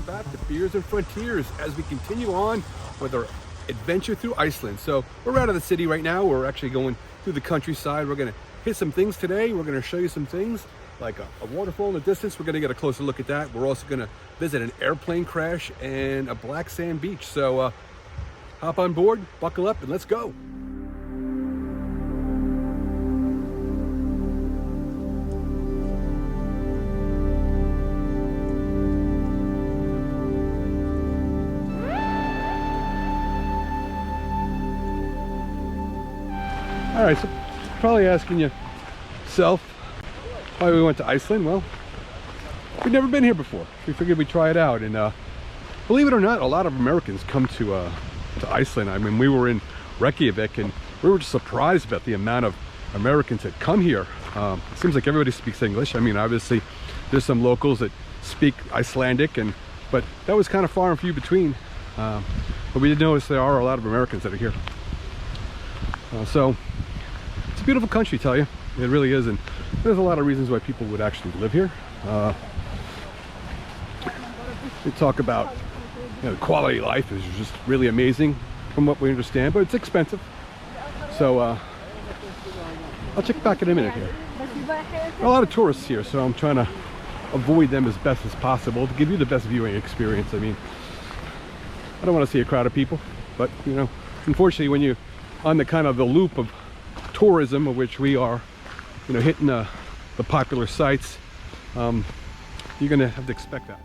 back to Beers and Frontiers as we continue on with our adventure through Iceland. So we're out of the city right now. We're actually going through the countryside. We're gonna hit some things today. We're gonna show you some things like a waterfall in the distance. We're gonna get a closer look at that. We're also gonna visit an airplane crash and a black sand beach. So hop on board, buckle up, and let's go. All right, so probably asking yourself why we went to Iceland. Well, we've never been here before. We figured we'd try it out, and believe it or not, a lot of Americans come to Iceland. I mean, we were in Reykjavik, and we were just surprised about the amount of Americans that come here. It seems like everybody speaks English. I mean, obviously, there's some locals that speak Icelandic, but that was kind of far and few between. But we did notice there are a lot of Americans that are here. So it's a beautiful country, tell you. It really is, and there's a lot of reasons why people would actually live here. We talk about, the quality of life is just really amazing from what we understand, but it's expensive. So I'll check back in a minute here. There are a lot of tourists here, so I'm trying to avoid them as best as possible to give you the best viewing experience. I mean, I don't want to see a crowd of people, but unfortunately, when you on the kind of the loop of tourism, of which we are, hitting the popular sites, you're gonna have to expect that.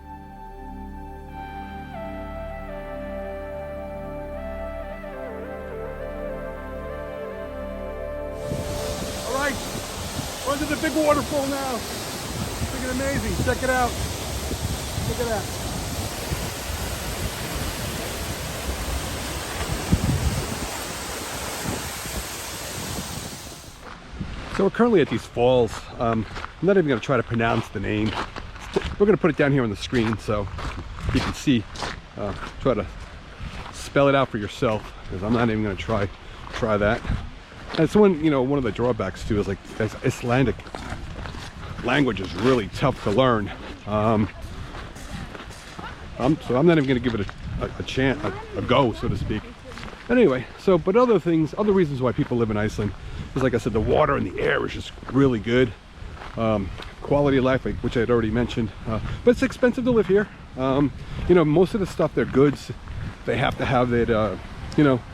All right, we're to the big waterfall now. Freaking amazing, check it out. Look at that. So we're currently at these falls. I'm not even going to try to pronounce the name. We're going to put it down here on the screen so you can see. Try to spell it out for yourself, because I'm not even going to try that. And it's one of the drawbacks too is like Icelandic language is really tough to learn. So I'm not even going to give it a go, so to speak. Anyway, but other reasons why people live in Iceland is, like I said, the water and the air is just really good. Quality of life, which I had already mentioned, but it's expensive to live here. Most of the stuff, their goods, they have to have it,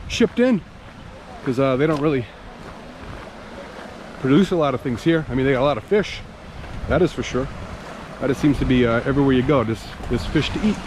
shipped in, because they don't really produce a lot of things here. I mean, they got a lot of fish, that is for sure. That it seems to be everywhere you go, there's fish to eat.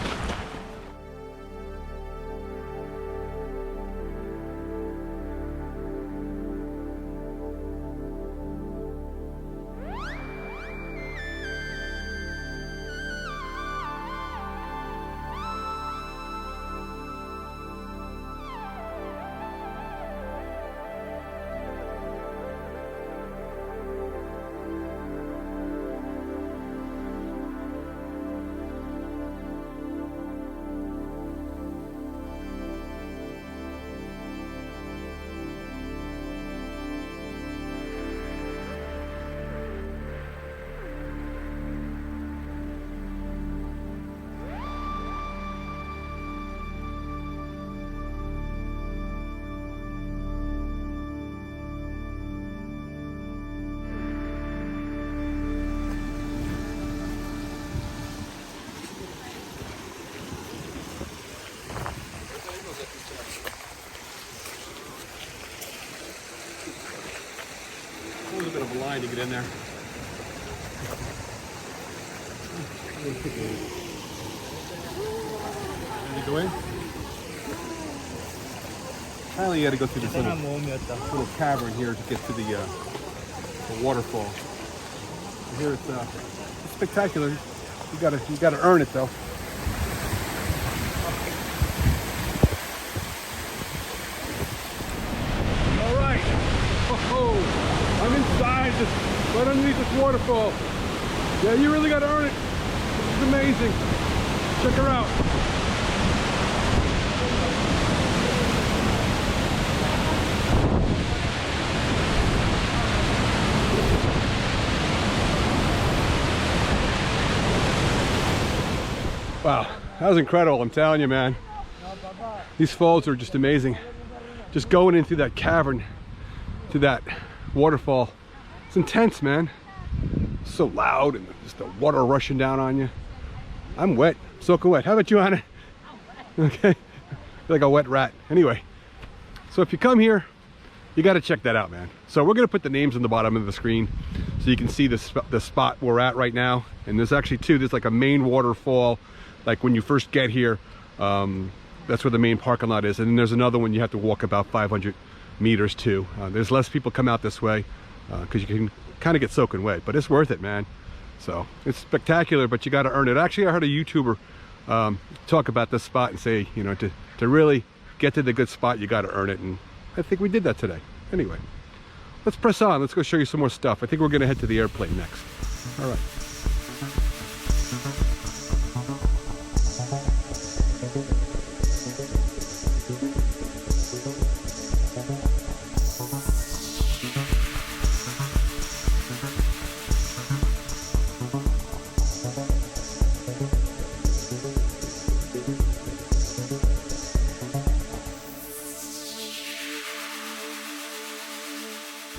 A little bit of a line to get in there. Ready to go in? Apparently you got to go through this little cavern here to get to the waterfall. Here it's spectacular. You gotta earn it though. All right. I'm inside, right underneath this waterfall. Yeah, you really gotta earn it. This is amazing. Check her out. Wow, That was incredible, I'm telling you, man. These falls are just amazing. Just going into that cavern, to that waterfall. It's intense, man. It's so loud and just the water rushing down on you. I'm wet, soaking wet. How about you, Anna? Okay, like a wet rat. Anyway, so if you come here, you got to check that out, man. So we're gonna put the names on the bottom of the screen so you can see the spot we're at right now. And there's actually two. There's like a main waterfall, like when you first get here. That's where the main parking lot is. And then there's another one you have to walk about 500 meters to. There's less people come out this way because you can kind of get soaking wet, but it's worth it, man. So it's spectacular, but you got to earn it. Actually, I heard a YouTuber talk about this spot and say, you know, to really get to the good spot, you got to earn it. And I think we did that today. Anyway, let's press on. Let's go show you some more stuff. I think we're going to head to the airplane next. All right.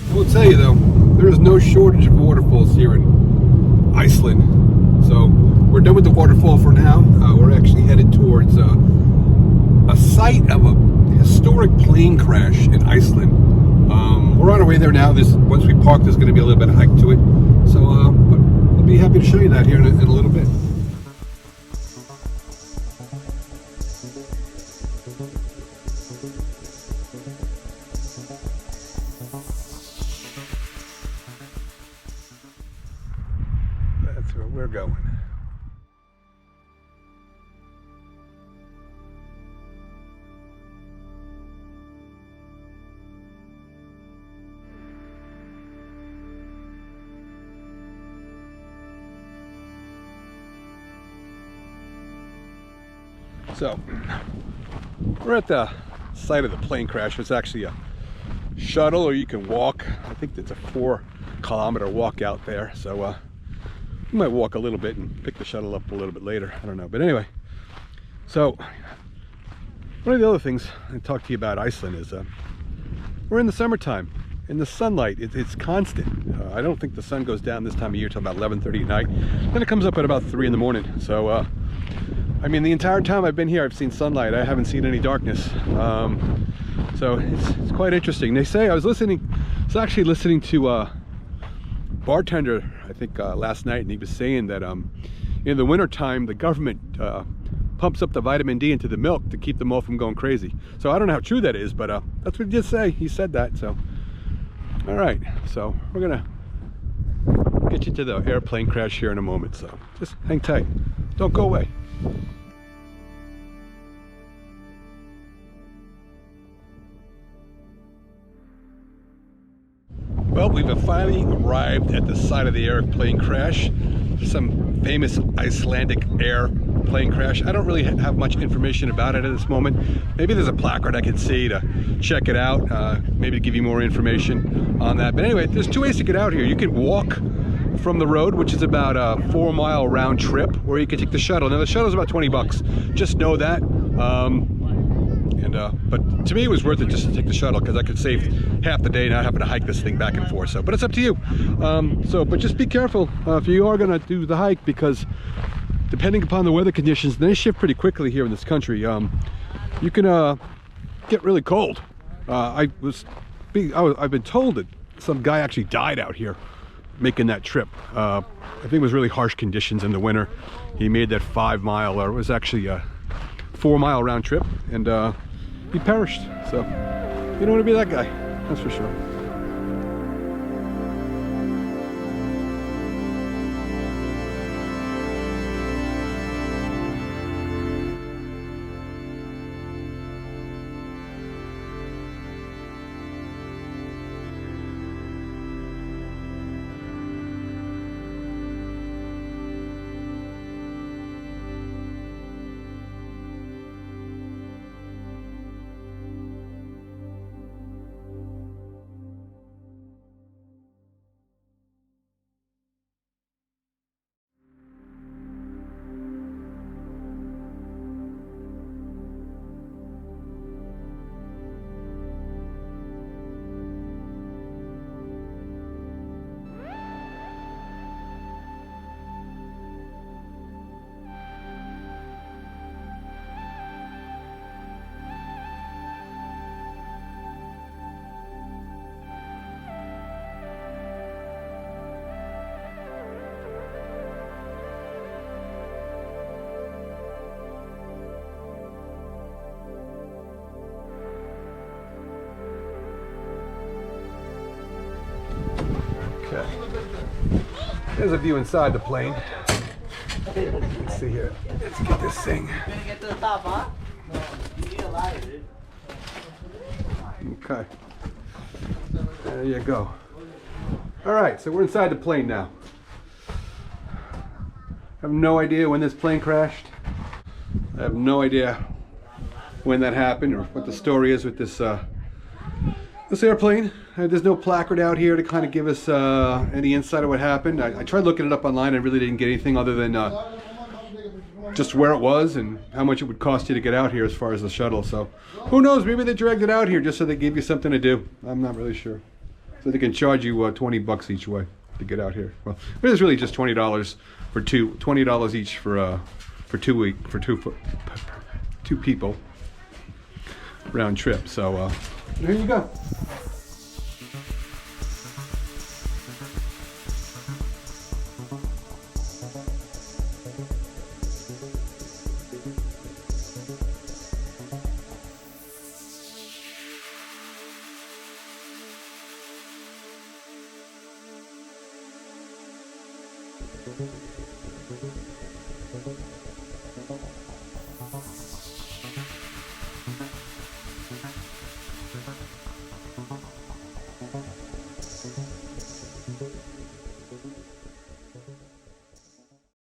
I will tell you though, there is no shortage of waterfalls here in Iceland. So we're done with the waterfall for now. We're actually headed towards a site of a historic plane crash in Iceland. We're on our way there now. Once we park, there's going to be a little bit of hike to it. So but we'll be happy to show you that here in a little bit. That's where we're going. So we're at the site of the plane crash. It's actually a shuttle, or you can walk. I think it's a 4-kilometer walk out there. So we might walk a little bit and pick the shuttle up a little bit later. I don't know. But anyway, so one of the other things I talked to you about Iceland is we're in the summertime, and the sunlight, it's constant. I don't think the sun goes down this time of year till about 11:30 at night. Then it comes up at about 3 in the morning. So I mean, the entire time I've been here, I've seen sunlight. I haven't seen any darkness. So it's quite interesting. They say, I was actually listening to a bartender, I think last night, and he was saying that in the winter time, the government pumps up the vitamin D into the milk to keep them all from going crazy. So I don't know how true that is, but that's what he did say. He said that. So all right, so we're gonna get you to the airplane crash here in a moment. So just hang tight, don't go away. Well, we've finally arrived at the site of the airplane crash. Some famous Icelandic airplane crash. I don't really have much information about it at this moment. Maybe there's a placard I can see to check it out, maybe to give you more information on that. But anyway, there's two ways to get out here. You can walk from the road, which is about a 4-mile round trip, or you can take the shuttle. Now the shuttle is about 20 bucks. Just know that. But to me it was worth it just to take the shuttle, because I could save half the day not having to hike this thing back and forth. So, but it's up to you. But just be careful if you are going to do the hike, because depending upon the weather conditions, they shift pretty quickly here in this country. You can get really cold. I've been told that some guy actually died out here making that trip. I think it was really harsh conditions in the winter. He made that 5-mile, or it was actually a 4-mile round trip, and he perished. So you don't want to be that guy, that's for sure. Okay. There's a view inside the plane. Let's see here. Let's get this thing. Gonna get to the top, huh? You need a ladder, dude. Okay. There you go. All right, so we're inside the plane now. I have no idea when this plane crashed. I have no idea when that happened or what the story is with this airplane. There's no placard out here to kind of give us any insight of what happened. I tried looking it up online. I really didn't get anything other than just where it was and how much it would cost you to get out here as far as the shuttle. So who knows, maybe they dragged it out here just so they gave you something to do. I'm not really sure. So they can charge you 20 bucks each way to get out here. Well, it is really just $20 for $20 each for 2 people round trip. So there you go.